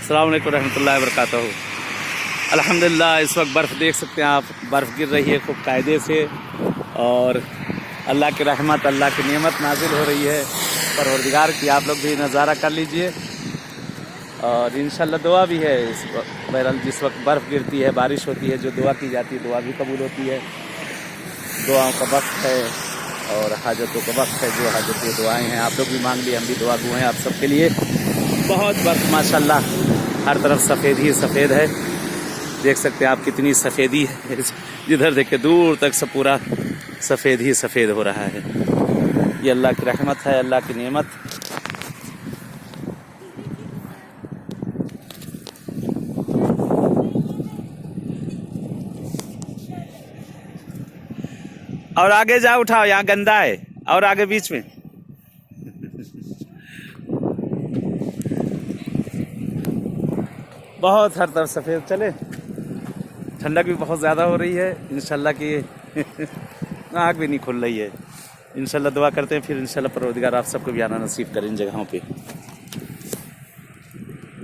अस्सलाम वालेकुम रहमतुल्लाहि व बरकातहू। अल्हम्दुलिल्लाह इस वक्त बर्फ़ देख सकते हैं आप, बर्फ़ गिर रही है खूब कायदे से और अल्लाह की रहमत, अल्लाह की नेमत नाजिल हो रही है परवरदिगार की। आप लोग भी नज़ारा कर लीजिए और इंशाल्लाह दुआ भी है इस वक्त। बहरहाल जिस वक्त बर्फ़ गिरती है, बारिश होती है, जो दुआ की जाती है दुआ भी कबूल होती है। दुआओं का वक्त है और हाजतों का वक्त है। जो हाजतें दुआएं हैं आप लोग भी मांग लिए, हम भी दुआ गो हैं आप सबके लिए। बहुत बर्फ़ माशाल्लाह, हर तरफ सफ़ेद ही सफ़ेद है। देख सकते हैं आप कितनी सफ़ेदी है, जिधर देखे दूर तक सब पूरा सफ़ेद ही सफ़ेद हो रहा है। ये अल्लाह की रहमत है, अल्लाह की नेमत। और आगे जा, उठाओ, यहाँ गंदा है। और आगे बीच में बहुत हर तरफ सफ़ेद। चले, ठंडक भी बहुत ज़्यादा हो रही है इंशाल्लाह की आँख भी नहीं खुल रही है। इंशाल्लाह दुआ करते हैं, फिर इंशाल्लाह परवरदिगार आप सबको भी आना नसीब करें इन जगहों पे।